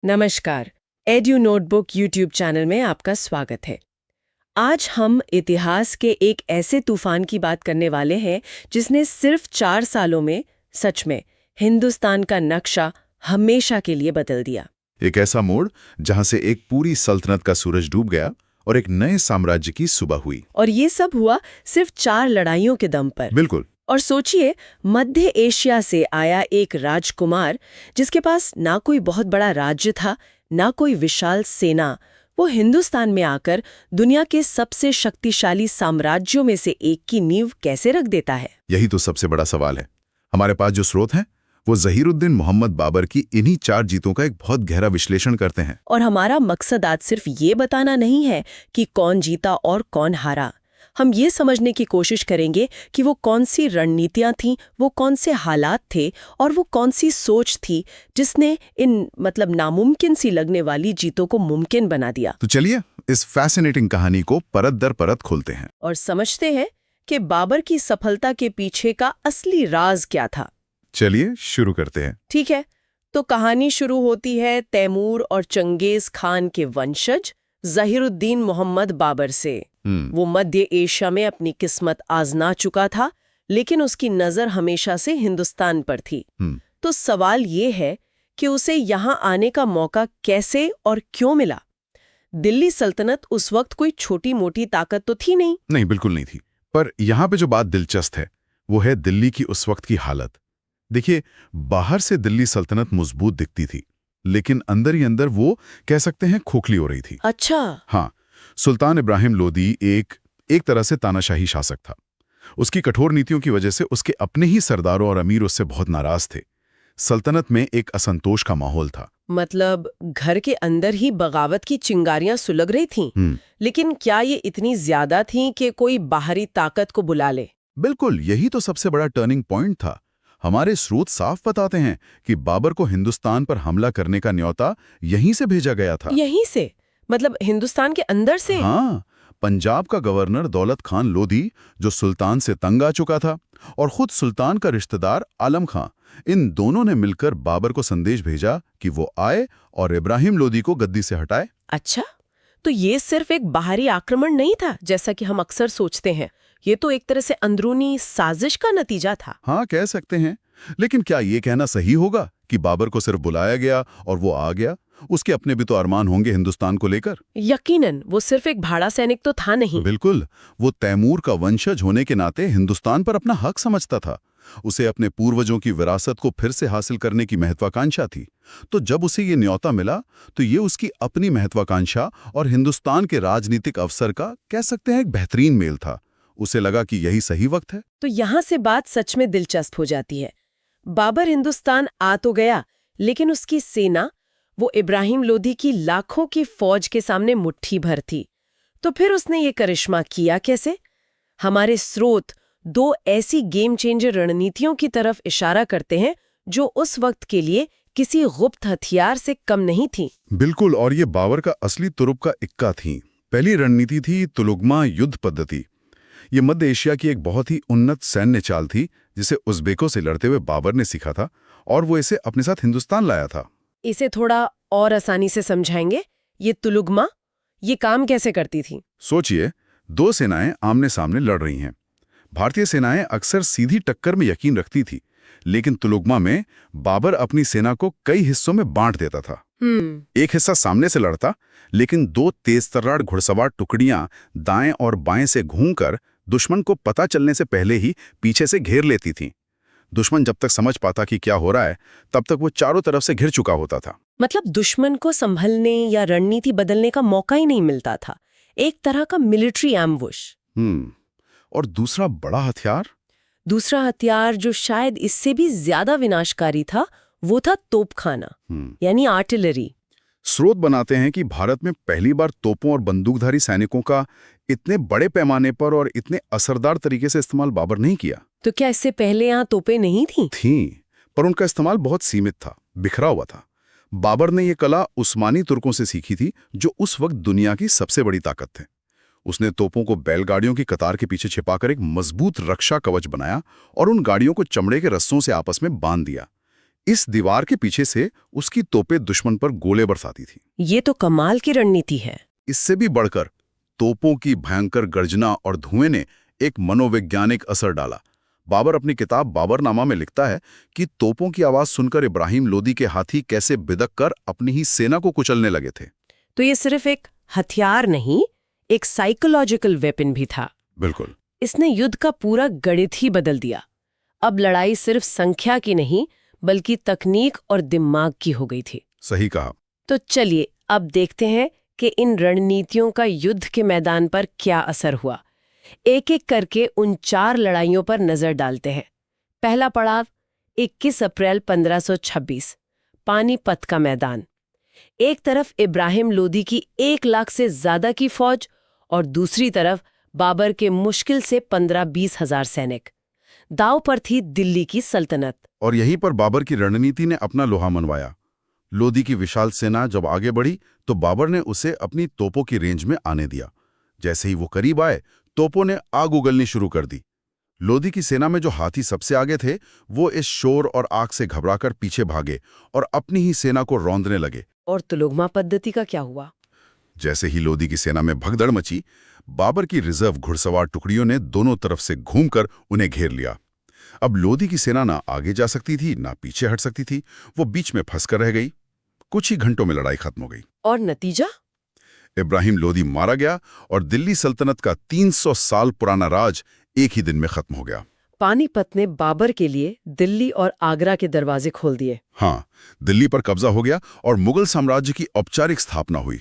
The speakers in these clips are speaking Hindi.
नमस्कार। एड्यू नोटबुक यूट्यूब चैनल में आपका स्वागत है। आज हम इतिहास के एक ऐसे तूफान की बात करने वाले हैं जिसने सिर्फ 4 सालों में सच में हिंदुस्तान का नक्शा हमेशा के लिए बदल दिया। एक ऐसा मोड़ जहां से एक पूरी सल्तनत का सूरज डूब गया और एक नए साम्राज्य की सुबह हुई। और ये सब हुआ सिर्फ 4 लड़ाइयों के दम पर। बिल्कुल। और सोचिए, मध्य एशिया से आया एक राजकुमार जिसके पास ना कोई बहुत बड़ा राज्य था, ना कोई विशाल सेना, वो हिंदुस्तान में आकर दुनिया के सबसे शक्तिशाली साम्राज्यों में से एक की नींव कैसे रख देता है। यही तो सबसे बड़ा सवाल है। हमारे पास जो स्रोत हैं वो ज़हीरुद्दीन मोहम्मद बाबर की इन्हीं 4 जीतों का एक बहुत गहरा विश्लेषण करते हैं। और हमारा मकसद आज सिर्फ ये बताना नहीं है कि कौन जीता और कौन हारा। हम ये समझने की कोशिश करेंगे कि वो कौन सी रणनीतियां थीं, वो कौन से हालात थे और वो कौन सी सोच थी जिसने इन नामुमकिन सी लगने वाली जीतों को मुमकिन बना दिया। तो चलिए इस फैसिनेटिंग कहानी को परत दर परत खोलते हैं और समझते हैं कि बाबर की सफलता के पीछे का असली राज क्या था। चलिए शुरू करते हैं। ठीक है, तो कहानी शुरू होती है तैमूर और चंगेज खान के वंशज ज़हीरुद्दीन मोहम्मद बाबर से। वो मध्य एशिया में अपनी किस्मत आजमा चुका था, लेकिन उसकी नजर हमेशा से हिंदुस्तान पर थी। तो सवाल ये है कि उसे यहाँ आने का मौका कैसे और क्यों मिला। दिल्ली सल्तनत उस वक्त कोई छोटी मोटी ताकत तो थी नहीं। नहीं, बिल्कुल नहीं थी। पर यहाँ पे जो बात दिलचस्प है वो है दिल्ली की उस वक्त की हालत। देखिए, बाहर से दिल्ली सल्तनत मजबूत दिखती थी, लेकिन अंदर ही अंदर वो कह सकते हैं खोखली हो रही थी। अच्छा। हाँ, सुल्तान इब्राहिम लोदी एक तरह से तानाशाही शासक था। उसकी कठोर नीतियों की वजह से उसके अपने ही सरदारों और अमीर उससे बहुत नाराज थे। सल्तनत में एक असंतोष का माहौल था। मतलब घर के अंदर ही बगावत की चिंगारियां सुलग रही थीं। लेकिन क्या ये इतनी ज्यादा थीं कि कोई बाहरी ताकत को बुला ले? बिल्कुल, यही तो सबसे बड़ा टर्निंग पॉइंट था। हमारे स्रोत साफ बताते हैं कि बाबर को हिंदुस्तान पर हमला करने का न्योता यहीं से भेजा गया था। यहीं से? मतलब हिंदुस्तान के अंदर से? हाँ, पंजाब का गवर्नर दौलत खान लोधी, जो सुल्तान से तंग आ चुका था, और खुद सुल्तान का रिश्तेदार आलम खां, इन दोनों ने मिलकर बाबर को संदेश भेजा कि वो आए और इब्राहिम लोदी को गद्दी से हटाए। अच्छा, तो ये सिर्फ एक बाहरी आक्रमण नहीं था जैसा कि हम अक्सर सोचते हैं। ये तो एक तरह से अंदरूनी साजिश का नतीजा था। हाँ, कह सकते हैं। लेकिन क्या ये कहना सही होगा कि बाबर को सिर्फ बुलाया गया और वो आ गया? उसके अपने भी तो अरमान होंगे हिंदुस्तान को लेकर। यकीनन, वो सिर्फ एक भाड़ा सैनिक तो था नहीं। बिल्कुल, वो तैमूर का वंशज होने के नाते हिंदुस्तान पर अपना हक समझता था। उसे अपने पूर्वजों की विरासत को फिर से हासिल करने की महत्वाकांक्षा थी। तो जब उसे ये न्योता मिला तो ये उसकी अपनी महत्वाकांक्षा और हिंदुस्तान के राजनीतिक अवसर का, कह सकते हैं, एक बेहतरीन मेल था। उसे लगा कि यही सही वक्त है। तो यहाँ से बात सच में दिलचस्प हो जाती है। बाबर हिंदुस्तान आ तो गया, लेकिन उसकी सेना, वो इब्राहिम लोदी की लाखों की फौज के सामने मुट्ठी भर थी। तो फिर उसने ये करिश्मा किया कैसे? हमारे स्रोत 2 ऐसी गेम चेंजर रणनीतियों की तरफ इशारा करते हैं जो उस वक्त के लिए किसी गुप्त हथियार से कम नहीं थी। बिल्कुल, और ये बाबर का असली तुरुप का इक्का थी। पहली रणनीति थी तुलुगमा युद्ध पद्धति। ये मध्य एशिया की एक बहुत ही उन्नत सैन्य चाल थी जिसे उज़्बेकों से लड़ते हुए बाबर ने सीखा था और वो इसे अपने साथ हिंदुस्तान लाया था। इसे थोड़ा और आसानी से समझाएंगे? ये तुलुगमा, ये काम कैसे करती थी? सोचिए, 2 सेनाएं आमने सामने लड़ रही हैं। भारतीय सेनाएं अक्सर सीधी टक्कर में यकीन रखती थी, लेकिन तुलुगमा में बाबर अपनी सेना को कई हिस्सों में बांट देता था। एक हिस्सा सामने से लड़ता, लेकिन 2 तेजतर्रार घुड़सवार टुकड़ियां दाएं और बाएं से घूमकर दुश्मन को पता चलने से पहले ही पीछे से घेर लेती थीं। दुश्मन जब तक समझ पाता कि क्या हो रहा है, तब तक वो चारों तरफ से घिर चुका होता था। मतलब दुश्मन को संभलने या रणनीति बदलने का मौका ही नहीं मिलता था। एक तरह का मिलिट्री एम्बुश। और दूसरा बड़ा हथियार? दूसरा हथियार जो शायद इससे भी ज्यादा विनाशकारी था, वो था तोपखाना, यानी आर्टिलरी। स्रोत बनाते हैं कि भारत में पहली बार तोपों और बंदूकधारी सैनिकों का इतने बड़े पैमाने पर और इतने असरदार तरीके से इस्तेमाल बाबर नहीं किया। तो क्या इससे पहले यहाँ तोपें नहीं थीं? थीं, पर उनका इस्तेमाल बहुत सीमित था, बिखरा हुआ था। बाबर ने ये कला उस्मानी तुर्कों से सीखी थी, जो उस वक्त दुनिया की सबसे बड़ी ताकत थे। उसने तोपों को बैलगाड़ियों की कतार के पीछे छिपाकर एक मजबूत रक्षा कवच बनाया और उन गाड़ियों को चमड़े के रस्सों से आपस में बांध दिया। इस दीवार के पीछे से उसकी तोपें दुश्मन पर गोले बरसाती थी। ये तो कमाल की रणनीति है। इससे भी बढ़कर तोपों की भयंकर गर्जना और धुएं ने एक मनोवैज्ञानिक असर डाला। बाबर अपनी किताब बाबरनामा में लिखता है कि तोपों की आवाज सुनकर इब्राहिम लोदी के हाथी कैसे बिदक कर अपनी ही सेना को कुचलने लगे थे। तो ये सिर्फ एक हथियार नहीं, एक साइकोलॉजिकल वेपन भी था। बिल्कुल। इसने युद्ध का पूरा गणित ही बदल दिया। अब लड़ाई सिर्फ संख्या की नहीं बल्कि तकनीक और दिमाग की हो गई थी। सही कहा। तो चलिए अब देखते हैं कि इन रणनीतियों का युद्ध के मैदान पर क्या असर हुआ। एक एक करके उन 4 लड़ाइयों पर नजर डालते हैं। पहला पड़ाव 21 अप्रैल 1526, पानीपत का मैदान। एक तरफ इब्राहिम लोदी की 1 लाख से ज्यादा की फौज और दूसरी तरफ बाबर के मुश्किल से 15-20 हजार सैनिक। दांव पर थी दिल्ली की सल्तनत। और यहीं पर बाबर की रणनीति ने अपना लोहा मनवाया। लोदी की विशाल सेना जब आगे बढ़ी तो बाबर ने उसे अपनी तोपों की रेंज में आने दिया। जैसे ही वो करीब आए, तोपों ने आग उगलनी शुरू कर दी। लोदी की सेना में जो हाथी सबसे आगे थे, वो इस शोर और आग से घबराकर पीछे भागे और अपनी ही सेना को रौंदने लगे। और तुलुगमा पद्धति का क्या हुआ? जैसे ही लोदी की सेना में भगदड़ मची, बाबर की रिजर्व घुड़सवार टुकड़ियों ने दोनों तरफ से घूमकर उन्हें घेर लिया। अब लोदी की सेना ना आगे जा सकती थी ना पीछे हट सकती थी। वो बीच में फंसकर रह गई। कुछ ही घंटों में लड़ाई खत्म हो गई। और नतीजा? इब्राहिम लोदी मारा गया और दिल्ली सल्तनत का 300 साल पुराना राज एक ही दिन में खत्म हो गया। पानीपत ने बाबर के लिए दिल्ली और आगरा के दरवाजे खोल दिए। हाँ, दिल्ली पर कब्जा हो गया और मुगल साम्राज्य की औपचारिक स्थापना हुई।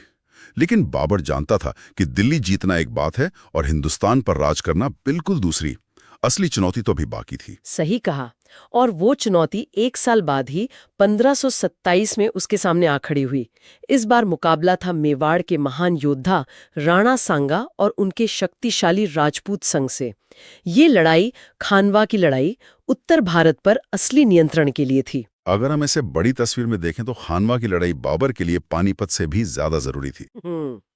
लेकिन बाबर जानता था कि दिल्ली जीतना एक बात है और हिंदुस्तान पर राज करना बिल्कुल दूसरी। असली चुनौती तो अभी बाकी थी। सही कहा। और वो चुनौती 1 साल बाद ही 1527 में उसके सामने आ खड़ी हुई। इस बार मुकाबला था मेवाड़ के महान योद्धा राणा सांगा और उनके शक्तिशाली राजपूत संघ से। ये लड़ाई, खानवा की लड़ाई, उत्तर भारत पर असली नियंत्रण के लिए थी। अगर हम इसे बड़ी तस्वीर में देखें तो खानवा की लड़ाई बाबर के लिए पानीपत से भी ज्यादा जरूरी थी।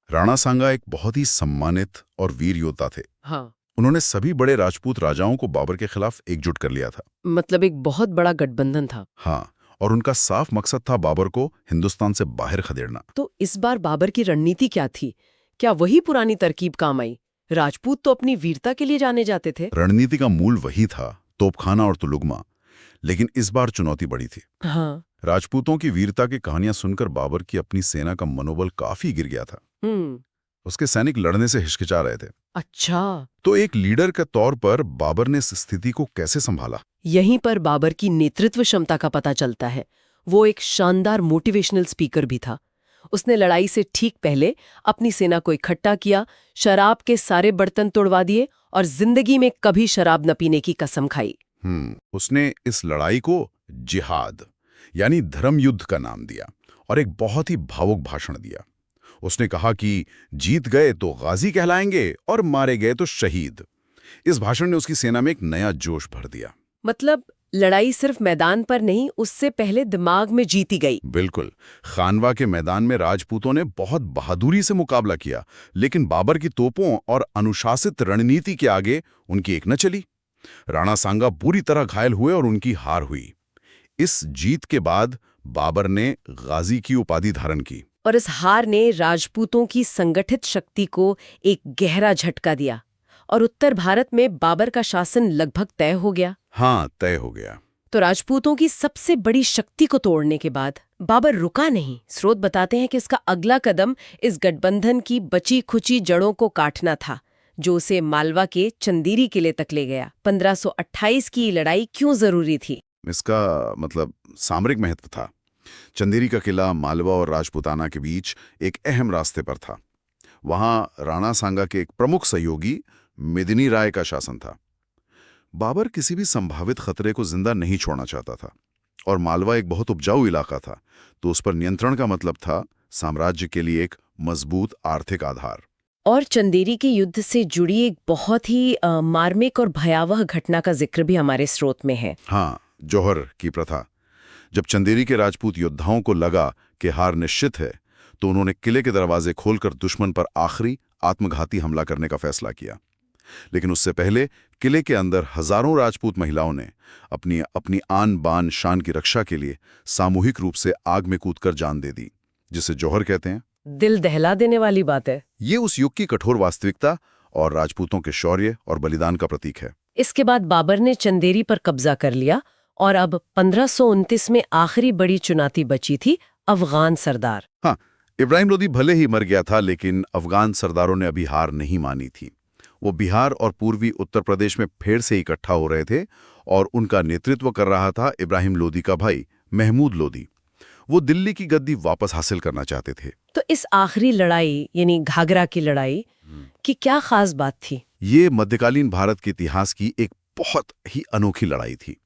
राणा सांगा एक बहुत ही सम्मानित और वीर योद्धा थे। हाँ। उन्होंने सभी बड़े राजपूत राजाओं को बाबर के खिलाफ एकजुट कर लिया था। मतलब एक बहुत बड़ा गठबंधन था। हाँ, और उनका साफ मकसद था बाबर को हिंदुस्तान से बाहर खदेड़ना। तो इस बार बाबर की रणनीति क्या थी? क्या वही पुरानी तरकीब काम आई? राजपूत तो अपनी वीरता के लिए जाने जाते थे। रणनीति का मूल वही था, तोपखाना और तुलुगमा। लेकिन इस बार चुनौती बड़ी थी। हाँ। राजपूतों की वीरता की कहानियां सुनकर बाबर की अपनी सेना का मनोबल काफी गिर गया था। उसके सैनिक लड़ने से हिचकिचा रहे थे। अच्छा। तो एक लीडर के तौर पर बाबर ने इस स्थिति को कैसे संभाला? यहीं पर बाबर की नेतृत्व क्षमता का पता चलता है। वो एक शानदार मोटिवेशनल स्पीकर भी था। उसने लड़ाई से ठीक पहले अपनी सेना को इकट्ठा किया, शराब के सारे बर्तन तोड़वा दिए और जिंदगी में कभी शराब न पीने की कसम खाई। उसने इस लड़ाई को जिहाद यानी धर्म युद्ध का नाम दिया और एक बहुत ही भावुक भाषण दिया। उसने कहा कि जीत गए तो गाजी कहलाएंगे और मारे गए तो शहीद। इस भाषण ने उसकी सेना में एक नया जोश भर दिया। मतलब लड़ाई सिर्फ मैदान पर नहीं, उससे पहले दिमाग में जीती गई। बिल्कुल। खानवा के मैदान में राजपूतों ने बहुत बहादुरी से मुकाबला किया, लेकिन बाबर की तोपों और अनुशासित रणनीति के आगे उनकी एक न चली। राणा सांगा बुरी तरह घायल हुए और उनकी हार हुई। इस जीत के बाद बाबर ने गाजी की उपाधि धारण की। और इस हार ने राजपूतों की संगठित शक्ति को एक गहरा झटका दिया और उत्तर भारत में बाबर का शासन लगभग तय हो गया। हाँ, तय हो गया। तो राजपूतों की सबसे बड़ी शक्ति को तोड़ने के बाद बाबर रुका नहीं। स्रोत बताते हैं कि इसका अगला कदम इस गठबंधन की बची खुची जड़ों को काटना था, जो उसे मालवा के चंदेरी किले तक ले गया। 1528 की लड़ाई क्यों जरूरी थी? इसका मतलब सामरिक महत्व था। चंदेरी का किला मालवा और राजपूताना के बीच एक अहम रास्ते पर था। वहां राणा सांगा के एक प्रमुख सहयोगी मेदिनी राय का शासन था। बाबर किसी भी संभावित खतरे को जिंदा नहीं छोड़ना चाहता था और मालवा एक बहुत उपजाऊ इलाका था, तो उस पर नियंत्रण का मतलब था साम्राज्य के लिए एक मजबूत आर्थिक आधार। और चंदेरी के युद्ध से जुड़ी एक बहुत ही मार्मिक और भयावह घटना का जिक्र भी हमारे स्रोत में है। हाँ, जौहर की प्रथा। जब चंदेरी के राजपूत योद्धाओं को लगा कि हार निश्चित है, तो उन्होंने किले के दरवाजे खोलकर दुश्मन पर आखिरी आत्मघाती हमला करने का फैसला किया। लेकिन उससे पहले किले के अंदर हजारों राजपूत महिलाओं ने अपनी अपनी आन बान शान की रक्षा के लिए सामूहिक रूप से आग में कूदकर जान दे दी, जिसे जौहर कहते हैं। दिल दहला देने वाली बात है। ये उस युग की कठोर वास्तविकता और राजपूतों के शौर्य और बलिदान का प्रतीक है। इसके बाद बाबर ने चंदेरी पर कब्जा कर लिया और अब 1529 में आखिरी बड़ी चुनौती बची थी, अफगान सरदार। हाँ, इब्राहिम लोदी भले ही मर गया था, लेकिन अफगान सरदारों ने अभी हार नहीं मानी थी। वो बिहार और पूर्वी उत्तर प्रदेश में फिर से इकट्ठा हो रहे थे और उनका नेतृत्व कर रहा था इब्राहिम लोदी का भाई महमूद लोदी। वो दिल्ली की गद्दी वापस हासिल करना चाहते थे। तो इस आखिरी लड़ाई यानी घाघरा की लड़ाई की क्या खास बात थी? ये मध्यकालीन भारत के इतिहास की एक बहुत ही अनोखी लड़ाई थी।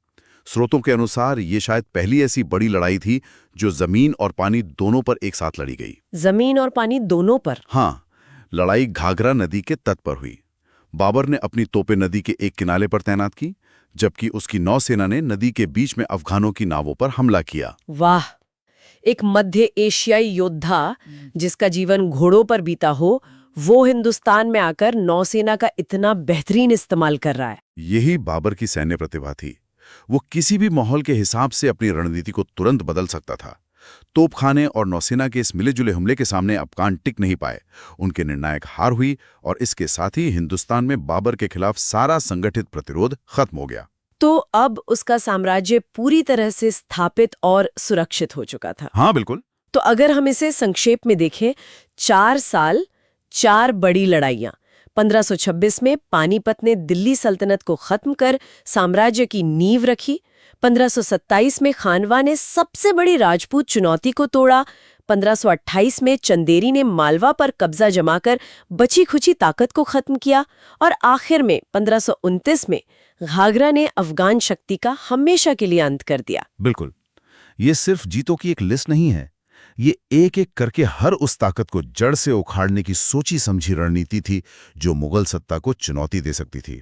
स्रोतों के अनुसार ये शायद पहली ऐसी बड़ी लड़ाई थी जो जमीन और पानी दोनों पर एक साथ लड़ी गई। जमीन और पानी दोनों पर? हाँ, लड़ाई घाघरा नदी के तट पर हुई। बाबर ने अपनी तोपें नदी के एक किनारे पर तैनात की, जबकि उसकी नौसेना ने नदी के बीच में अफगानों की नावों पर हमला किया। वाह, एक मध्य एशियाई योद्धा जिसका जीवन घोड़ों पर बीता हो, वो हिंदुस्तान में आकर नौसेना का इतना बेहतरीन इस्तेमाल कर रहा है। यही बाबर की सैन्य प्रतिभा थी। वो किसी भी माहौल के हिसाब से अपनी रणनीति को तुरंत बदल सकता था। तोपखाने और नौसेना के इस मिले-जुले हमले के सामने अफगान टिक नहीं पाए। उनकी निर्णायक हार हुई और इसके साथ ही हिंदुस्तान में बाबर के खिलाफ सारा संगठित प्रतिरोध खत्म हो गया। तो अब उसका साम्राज्य पूरी तरह से स्थापित और सुरक्षित हो चुका था। हाँ, बिल्कुल। तो अगर हम इसे संक्षेप में देखें, 4 साल, 4 बड़ी लड़ाइयां। 1526 में पानीपत ने दिल्ली सल्तनत को खत्म कर साम्राज्य की नींव रखी। 1527 में खानवा ने सबसे बड़ी राजपूत चुनौती को तोड़ा। 1528 में चंदेरी ने मालवा पर कब्जा जमाकर बची खुची ताकत को खत्म किया और आखिर में 1529 में घाघरा ने अफगान शक्ति का हमेशा के लिए अंत कर दिया। बिल्कुल, ये सिर्फ जीतों की एक लिस्ट नहीं है। ये एक एक करके हर उस ताकत को जड़ से उखाड़ने की सोची समझी रणनीति थी जो मुगल सत्ता को चुनौती दे सकती थी।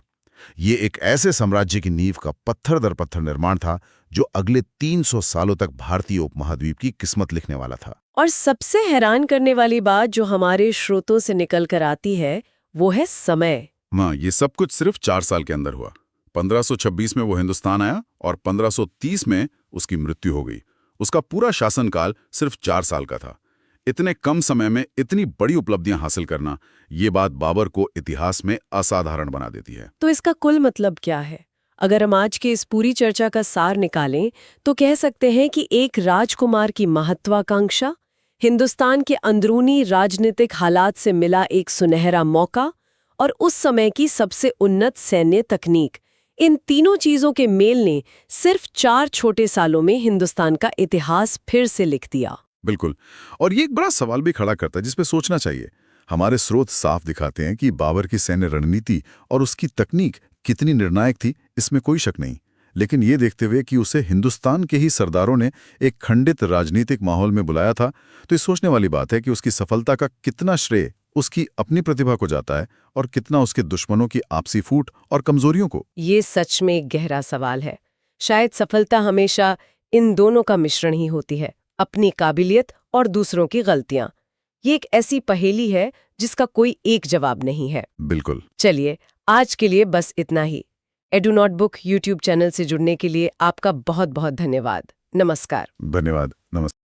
ये एक ऐसे साम्राज्य की नींव का पत्थर दर पत्थर निर्माण था जो अगले 300 सालों तक भारतीय उपमहाद्वीप की किस्मत लिखने वाला था। और सबसे हैरान करने वाली बात जो हमारे स्रोतों से निकल कर आती है, वो है समय। ये सब कुछ सिर्फ 4 साल के अंदर हुआ। 1526 में वो हिंदुस्तान आया और 1530 में उसकी मृत्यु हो गई। उसका पूरा शासनकाल सिर्फ 4 साल का था। इतने कम समय में इतनी बड़ी उपलब्धियां हासिल करना, ये बात बाबर को इतिहास में असाधारण बना देती है। तो इसका कुल मतलब क्या है? अगर हम आज की इस पूरी चर्चा का सार निकालें तो कह सकते हैं कि एक राजकुमार की महत्वाकांक्षा, हिंदुस्तान के अंदरूनी राजनीतिक हालात से मिला एक सुनहरा मौका और उस समय की सबसे उन्नत सैन्य तकनीक, इन तीनों चीजों के मेल ने सिर्फ 4 छोटे सालों में हिंदुस्तान का इतिहास फिर से लिख दिया। बिल्कुल, और ये एक बड़ा सवाल भी खड़ा करता है जिस पे सोचना चाहिए। हमारे स्रोत साफ दिखाते हैं कि बाबर की सैन्य रणनीति और उसकी तकनीक कितनी निर्णायक थी, इसमें कोई शक नहीं। लेकिन ये देखते हुए कि उसे हिंदुस्तान के ही सरदारों ने एक खंडित राजनीतिक माहौल में बुलाया था, तो ये सोचने वाली बात है कि उसकी सफलता का कितना श्रेय उसकी अपनी प्रतिभा को जाता है और कितना उसके दुश्मनों की आपसी फूट और कमजोरियों को। ये सच में एक गहरा सवाल है। शायद सफलता हमेशा इन दोनों का मिश्रण ही होती है, अपनी काबिलियत और दूसरों की गलतियां। ये एक ऐसी पहेली है जिसका कोई एक जवाब नहीं है। बिल्कुल। चलिए, आज के लिए बस इतना ही। एडुनॉटबुक यूट्यूब चैनल से जुड़ने के लिए आपका बहुत बहुत धन्यवाद। नमस्कार। धन्यवाद। नमस्कार।